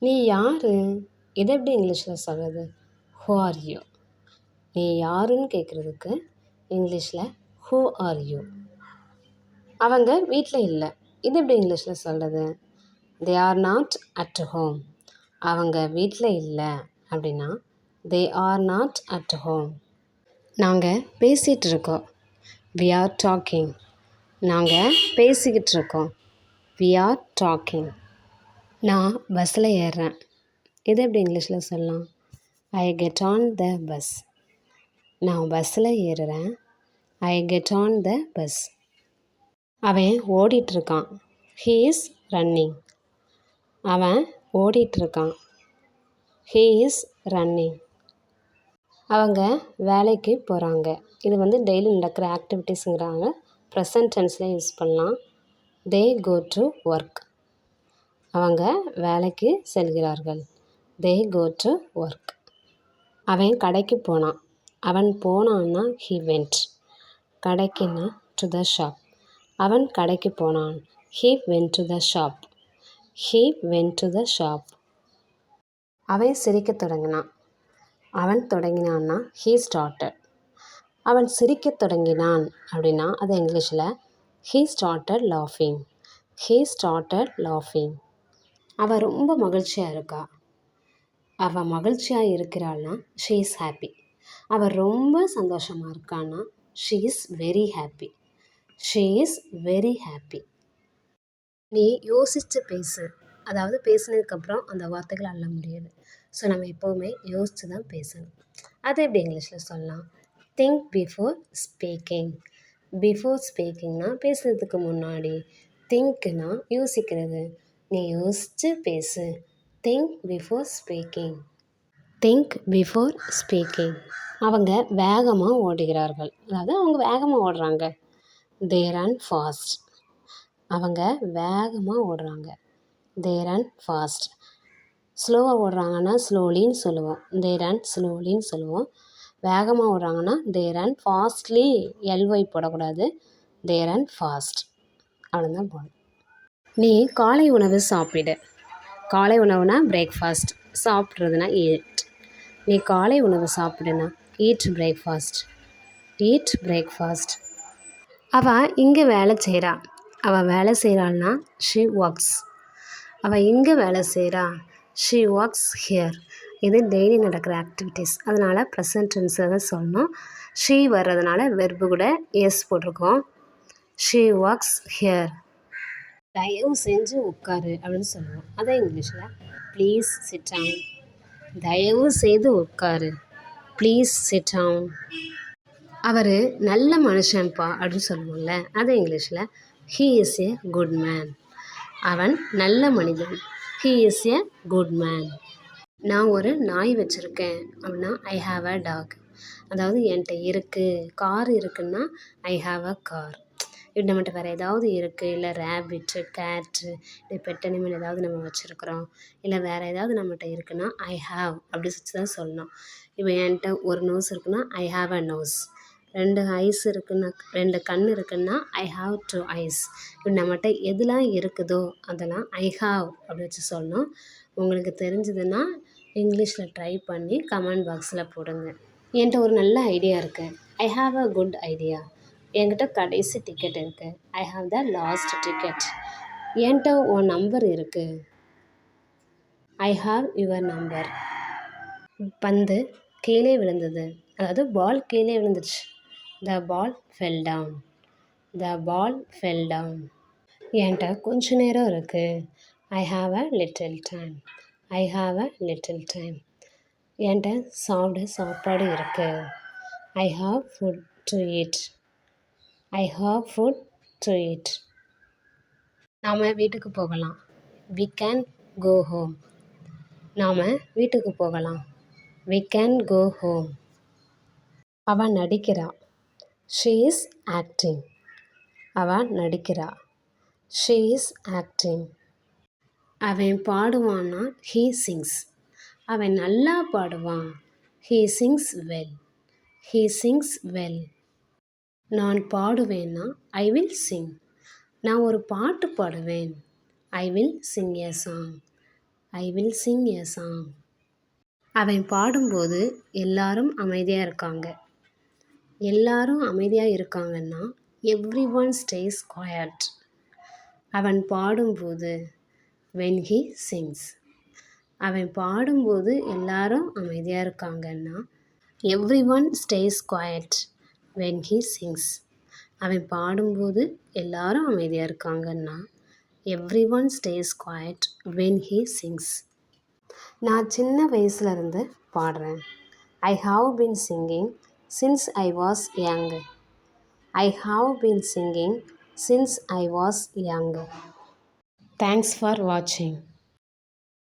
நீ யாரு? இதை எப்படி இங்கிலீஷில் சொல்கிறது? Who are you? நீ யாருன்னு கேட்குறதுக்கு இங்கிலீஷில் ஹூ ஆர் யூ? அவங்க வீட்டில் இல்லை. இது எப்படி இங்கிலீஷில் சொல்கிறது? They are not at home. அவங்க வீட்டில் இல்லை அப்படின்னா they are not at home. நாங்கள் பேசிகிட்டு இருக்கோம். We are talking. நாங்கள் பேசிக்கிட்டு இருக்கோம். We are talking. நான் பஸ்ஸில் ஏறுறேன். இதை எப்படி இங்கிலீஷில் சொல்லலாம்? I get on the bus. நான் பஸ்ஸில் ஏறுறேன். I get on the bus. அவன் ஓடிட்டுருக்கான். He is running. அவன் ஓடிட்டுருக்கான். He is running. அவங்க வேலைக்கு போகிறாங்க. இது டெய்லி நடக்கிற ஆக்டிவிட்டீஸுங்கிறாங்க. ப்ரெசன்ட் டென்ஸில் யூஸ் பண்ணலாம். They go to work. அவங்க வேலைக்கு செல்கிறார்கள். They go to work. அவன் கடைக்கு போனான். அவன் போனான்னா ஹீ வெண்ட். கடைக்குன்னா டு த ஷாப். அவன் கடைக்கு போனான். He went to the shop. He went to the shop. அவன் சிரிக்கத் தொடங்கினான். அவன் தொடங்கினான்னா ஹீ ஸ்டார்டட். அவன் சிரிக்கத் தொடங்கினான் அப்படின்னா அது இங்கிலீஷில் ஹீ ஸ்டார்டட் லாஃபிங். ஹீ ஸ்டார்டட் லாஃபிங். அவள் ரொம்ப மகிழ்ச்சியாக இருக்கா. அவள் மகிழ்ச்சியாக இருக்கிறாள்னா ஷீ இஸ் ஹாப்பி. அவள் ரொம்ப சந்தோஷமாக இருக்கான்னா she is very happy. She is very happy. நீ யோசித்து பேசு. அதாவது பேசினதுக்கப்புறம் அந்த வார்த்தைகள் அள்ள முடியாது. ஸோ நம்ம எப்போவுமே யோசித்து தான் பேசணும். அதை எப்படி இங்கிலீஷில் சொல்லலாம்? Think before speaking. பிஃபோர் ஸ்பீக்கிங்னா பேசுகிறதுக்கு முன்னாடி. திங்க்னா யோசிக்கிறது. நீ யோசித்து பேசு. Think before speaking. Think before speaking. அவங்க வேகமாக ஓடுகிறார்கள். அதாவது அவங்க வேகமாக ஓடுறாங்க. They run fast. அவங்க வேகமாக ஓடுறாங்க. They run fast. ஸ்லோவாக ஓடுறாங்கன்னா ஸ்லோலின்னு சொல்லுவோம். தே ரன் ஸ்லோலின்னு சொல்லுவோம். வேகமாக ஓடுறாங்கன்னா தே ரன் ஃபாஸ்ட்லி. எல்ஒய் போடக்கூடாது. They run fast. அவ்வளோதான் போடணும். நீ காலை உணவு சாப்பிடு. காலை உணவுனா பிரேக்ஃபாஸ்ட். சாப்பிட்றதுனா ஈட். நீ காலை உணவு சாப்பிடுனா ஈட் பிரேக்ஃபாஸ்ட். Eat breakfast. அவள் இங்கே வேலை செய்கிறா. அவள் வேலை செய்கிறாள்னா ஷீ ஒர்க்ஸ். அவள் இங்கே வேலை செய்கிறா. She works here. இது டெய்லி நடக்கிற ஆக்டிவிட்டீஸ். அதனால் ப்ரெசன்ட் டென்ஸில் தான் சொல்லணும். ஷீ வர்றதுனால வெர்பு கூட எஸ் போட்டிருக்கோம். She works here. தயவு செஞ்சு உட்காரு அப்படின்னு சொல்லுவோம். அதை இங்கிலீஷில் ப்ளீஸ் சிட் டவுன். தயவு செய்து உட்காரு. Please sit down. அவர் நல்ல மனுஷன்ப்பா அப்படின்னு சொல்லுவோம்ல. அதை இங்கிலீஷில் he is a good man. அவன் நல்ல மனிதன். He is a good man. நான் ஒரு நாய் வச்சுருக்கேன் அப்படின்னா ஐ ஹாவ் அ டாக். அதாவது என்கிட்ட இருக்குது. கார் இருக்குன்னா ஐ ஹாவ் அ கார். இப்படி நம்மகிட்ட வேறு ஏதாவது இருக்குது. இல்லை ரேபிட்டு, கேட்டு, இல்லை பெட் அனிமல் ஏதாவது நம்ம வச்சுருக்குறோம். இல்லை வேறு ஏதாவது நம்மகிட்ட இருக்குன்னா ஐ ஹாவ் அப்படி வச்சு தான் சொல்லணும். இப்போ என்கிட்ட ஒரு நோஸ் இருக்குன்னா I have a nose. 2 eyes இருக்குன்னா 2 கண் இருக்குன்னா ஐ ஹாவ் 2 ஐஸ். இப்படி நம்மகிட்ட எதெல்லாம் இருக்குதோ அதெல்லாம் ஐ ஹாவ் அப்படி வச்சு சொல்லணும். உங்களுக்கு தெரிஞ்சதுன்னா இங்கிலீஷில் ட்ரை பண்ணி கமெண்ட் பாக்ஸில் போடுங்க. என்கிட்ட ஒரு நல்ல ஐடியா இருக்குது. ஐ ஹாவ் அ குட் ஐடியா. என்கிட்ட கடைசி டிக்கெட் இருக்குது. I have the last ticket. என்கிட்ட உன் நம்பர் இருக்குது. I have your number. பந்து கீழே விழுந்தது. அதாவது பால் கீழே விழுந்துச்சு. த பால் ஃபெல் டவுன். த பால் ஃபெல் டவுன். என்கிட்ட கொஞ்ச நேரம் இருக்குது. ஐ have a little time. I have a little time. என்கிட்ட சாப்பாடு இருக்குது. I have food to eat. I have food to eat. நாம் வீட்டுக்கு போகலாம். We can go home. நாம் வீட்டுக்கு போகலாம். We can go home. அவன் நடிக்கிறா. She is acting. அவன் நடிக்கிறா. She is acting. அவன் பாடுவான்னா ஹீ சிங்ஸ். அவன் நல்லா பாடுவான். He sings well. He sings well. நான் பாடுவேன்னா ஐ வில் சிங். நான் ஒரு பாட்டு பாடுவேன். I will sing a song. I will sing a song. அவன் பாடும்போது எல்லாரும் அமைதியாக இருக்காங்க. எல்லாரும் அமைதியாக இருக்காங்கன்னா எவ்ரி ஒன் ஸ்டேஸ் குவாய்ட். அவன் பாடும்போது when he sings. அவன் பாடும்போது எல்லாரும் அமைதியாக இருக்காங்கன்னா everyone stays quiet when he sings. அவன் பாடும்போது எல்லாரும் அமைதியாக இருக்காங்கன்னா everyone stays quiet when he sings. நான் சின்ன வயசுலேருந்து பாடுறேன். I have been singing since I was young. I have been singing since I was young. Thanks for வாட்சிங்.